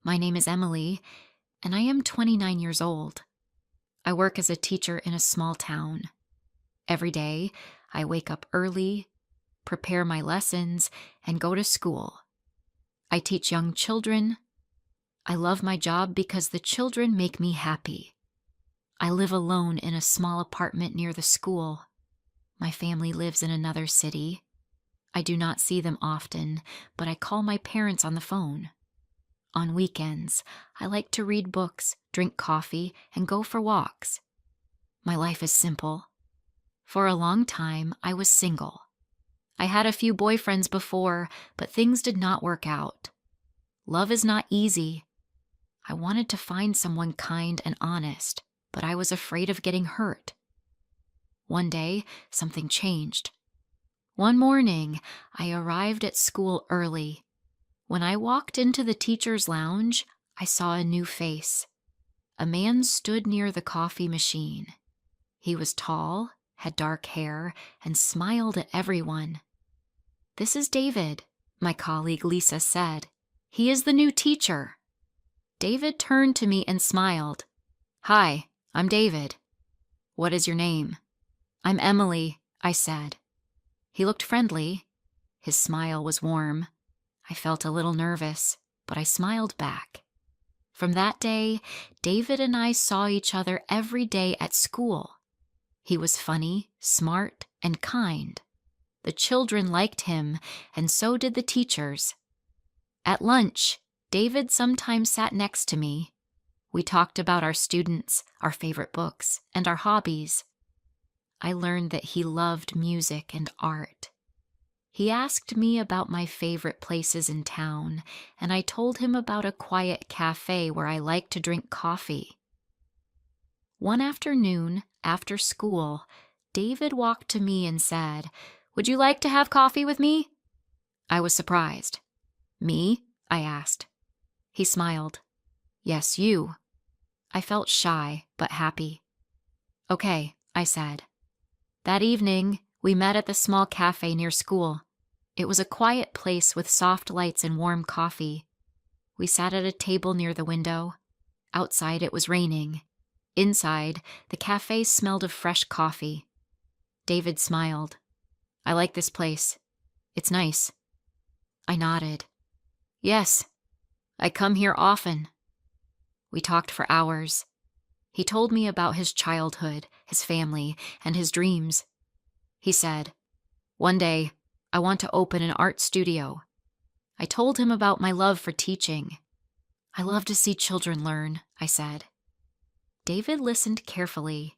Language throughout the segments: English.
My name is Emily, and I am 29 years old. I work as a teacher in a small town. Every day, I wake up early, prepare my lessons, and go to school. I teach young children. I love my job because the children make me happy. I live alone in a small apartment near the school. My family lives in another city. I do not see them often, but I call my parents on the phone. On weekends, I like to read books, drink coffee, and go for walks. My life is simple. For a long time, I was single. I had a few boyfriends before, but things did not work out. Love is not easy. I wanted to find someone kind and honest, but I was afraid of getting hurt. One day, something changed. One morning, I arrived at school early. When I walked into the teacher's lounge, I saw a new face. A man stood near the coffee machine. He was tall, had dark hair, and smiled at everyone. "This is David," my colleague Lisa said. "He is the new teacher." David turned to me and smiled. "Hi, I'm David. What is your name?" "I'm Emily," I said. He looked friendly. His smile was warm. I felt a little nervous, but I smiled back. From that day, David and I saw each other every day at school. He was funny, smart, and kind. The children liked him, and so did the teachers. At lunch, David sometimes sat next to me. We talked about our students, our favorite books, and our hobbies. I learned that he loved music and art. He asked me about my favorite places in town, and I told him about a quiet cafe where I like to drink coffee. One afternoon, after school, David walked to me and said, "Would you like to have coffee with me?" I was surprised. "Me?" I asked. He smiled. "Yes, you." I felt shy, but happy. "Okay," I said. That evening, we met at the small cafe near school. It was a quiet place with soft lights and warm coffee. We sat at a table near the window. Outside, it was raining. Inside, the cafe smelled of fresh coffee. David smiled. "I like this place. It's nice." I nodded. "Yes, I come here often." We talked for hours. He told me about his childhood, his family, and his dreams. He said, "One day, I want to open an art studio." I told him about my love for teaching. "I love to see children learn," I said. David listened carefully.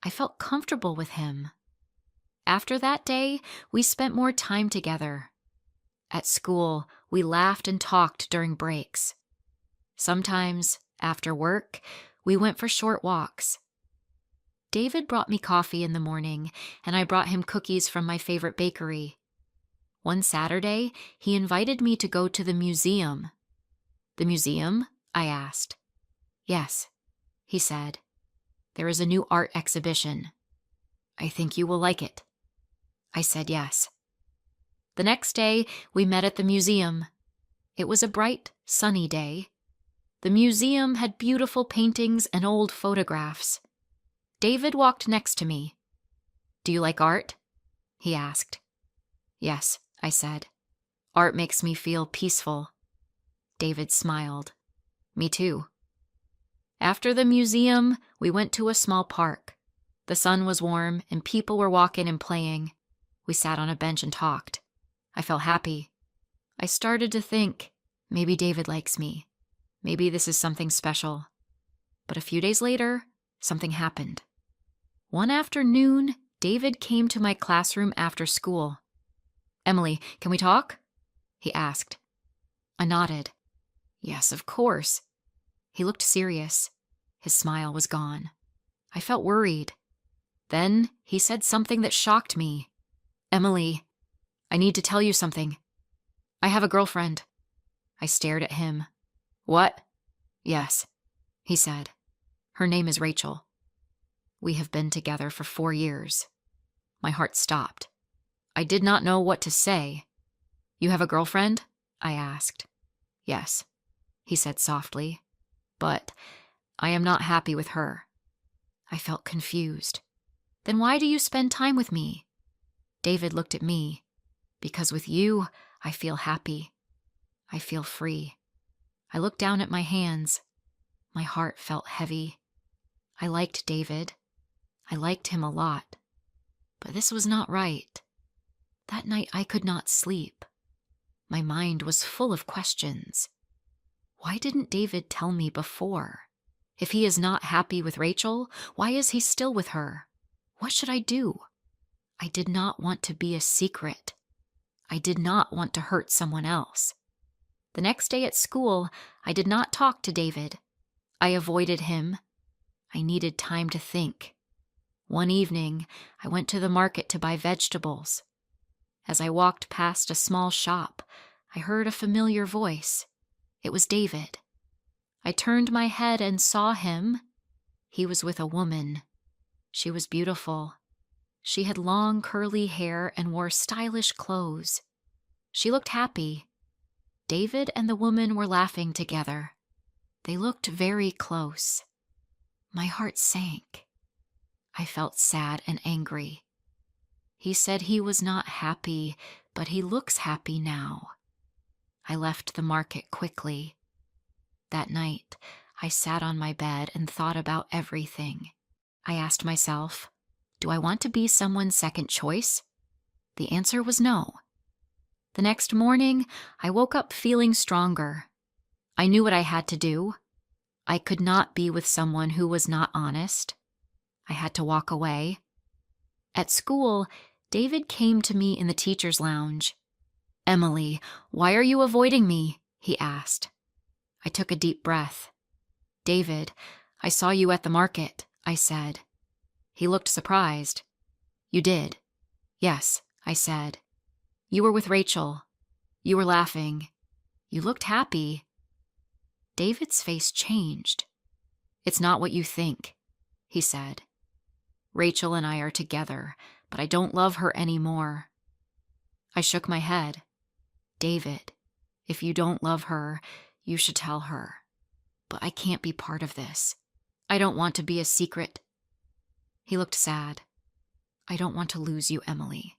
I felt comfortable with him. After that day, we spent more time together. At school, we laughed and talked during breaks. Sometimes, after work, we went for short walks. David brought me coffee in the morning, and I brought him cookies from my favorite bakery. One Saturday, he invited me to go to the museum. "The museum?" I asked. "Yes," he said. "There is a new art exhibition. I think you will like it." I said yes. The next day, we met at the museum. It was a bright, sunny day. The museum had beautiful paintings and old photographs. David walked next to me. "Do you like art?" he asked. "Yes," I said. "Art makes me feel peaceful." David smiled. "Me too." After the museum, we went to a small park. The sun was warm and people were walking and playing. We sat on a bench and talked. I felt happy. I started to think, maybe David likes me. Maybe this is something special. But a few days later, something happened. One afternoon, David came to my classroom after school. "Emily, can we talk?" he asked. I nodded. "Yes, of course." He looked serious. His smile was gone. I felt worried. Then he said something that shocked me. "Emily, I need to tell you something. I have a girlfriend." I stared at him. "What?" "Yes," he said. "Her name is Rachel. We have been together for 4 years." My heart stopped. I did not know what to say. "You have a girlfriend?" I asked. "Yes," he said softly. But I am not happy with her. I felt confused. Then why do you spend time with me? David looked at me. Because with you, I feel happy. I feel free. I looked down at my hands. My heart felt heavy. I liked David. I liked him a lot. But this was not right. That night I could not sleep. My mind was full of questions. Why didn't David tell me before? If he is not happy with Rachel, why is he still with her? What should I do? I did not want to be a secret. I did not want to hurt someone else. The next day at school, I did not talk to David. I avoided him. I needed time to think. One evening, I went to the market to buy vegetables. As I walked past a small shop, I heard a familiar voice. It was David. I turned my head and saw him. He was with a woman. She was beautiful. She had long curly hair and wore stylish clothes. She looked happy. David and the woman were laughing together. They looked very close. My heart sank. I felt sad and angry. He said he was not happy, but he looks happy now. I left the market quickly. That night, I sat on my bed and thought about everything. I asked myself, do I want to be someone's second choice? The answer was no. The next morning, I woke up feeling stronger. I knew what I had to do. I could not be with someone who was not honest. I had to walk away. At school, David came to me in the teacher's lounge. "Emily, why are you avoiding me?" he asked. I took a deep breath. "David, I saw you at the market," I said. He looked surprised. "You did?" "Yes," I said. "You were with Rachel. You were laughing. You looked happy." David's face changed. "It's not what you think," he said. "Rachel and I are together, but I don't love her anymore." I shook my head. "David, if you don't love her, you should tell her. But I can't be part of this. I don't want to be a secret." He looked sad. "I don't want to lose you, Emily."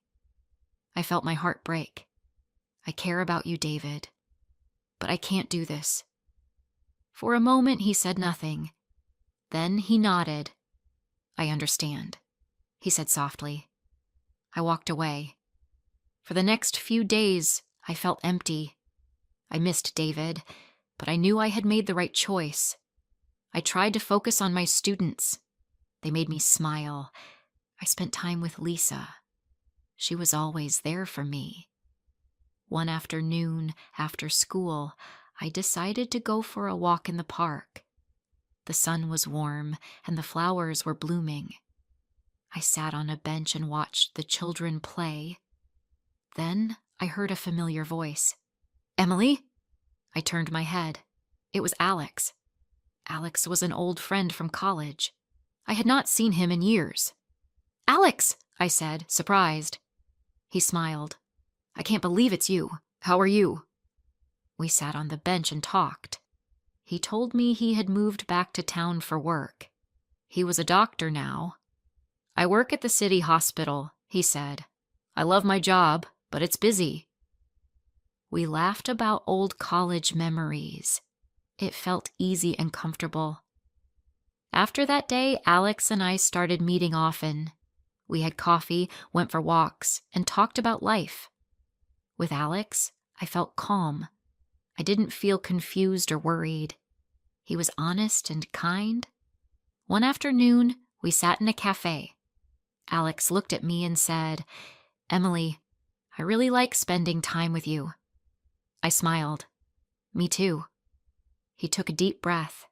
I felt my heart break. "I care about you, David. But I can't do this." For a moment he said nothing. Then he nodded. "I understand," he said softly. I walked away. For the next few days, I felt empty. I missed David, but I knew I had made the right choice. I tried to focus on my students. They made me smile. I spent time with Lisa. She was always there for me. One afternoon, after school, I decided to go for a walk in the park. The sun was warm and the flowers were blooming. I sat on a bench and watched the children play. Then I heard a familiar voice. "Emily?" I turned my head. It was Alex. Alex was an old friend from college. I had not seen him in years. "Alex," I said, surprised. He smiled. "I can't believe it's you. How are you?" We sat on the bench and talked. He told me he had moved back to town for work. He was a doctor now. "I work at the city hospital," he said. "I love my job, but it's busy." We laughed about old college memories. It felt easy and comfortable. After that day, Alex and I started meeting often. We had coffee, went for walks, and talked about life. With Alex, I felt calm. I didn't feel confused or worried. He was honest and kind. One afternoon, we sat in a cafe. Alex looked at me and said, "Emily, I really like spending time with you." I smiled. "Me too." He took a deep breath.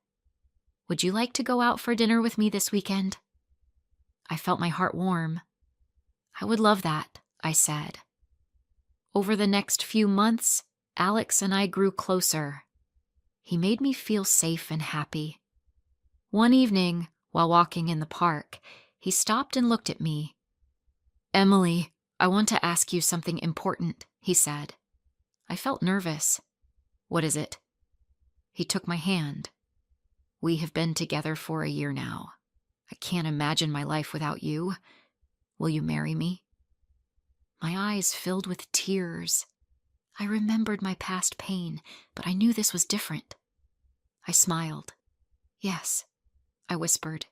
"Would you like to go out for dinner with me this weekend?" I felt my heart warm. "I would love that," I said. Over the next few months, Alex and I grew closer. He made me feel safe and happy. One evening, while walking in the park, he stopped and looked at me. "Emily, I want to ask you something important," he said. I felt nervous. "What is it?" He took my hand. We have been together for a year now. I can't imagine my life without you. Will you marry me? My eyes filled with tears. I remembered my past pain, but I knew this was different. I smiled. Yes, I whispered.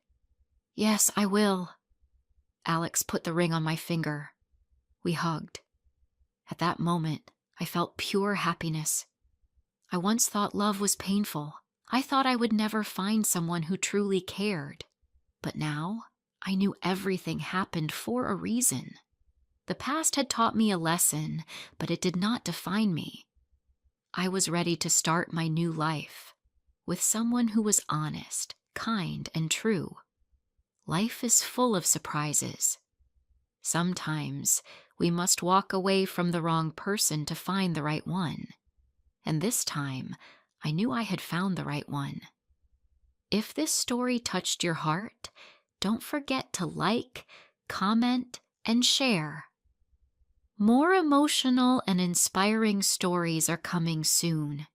Yes, I will. Alex put the ring on my finger. We hugged. At that moment, I felt pure happiness. I once thought love was painful. I thought I would never find someone who truly cared. But now, I knew everything happened for a reason. The past had taught me a lesson, but it did not define me. I was ready to start my new life with someone who was honest, kind, and true. Life is full of surprises. Sometimes we must walk away from the wrong person to find the right one. And this time, I knew I had found the right one. If this story touched your heart, don't forget to like, comment, and share. More emotional and inspiring stories are coming soon.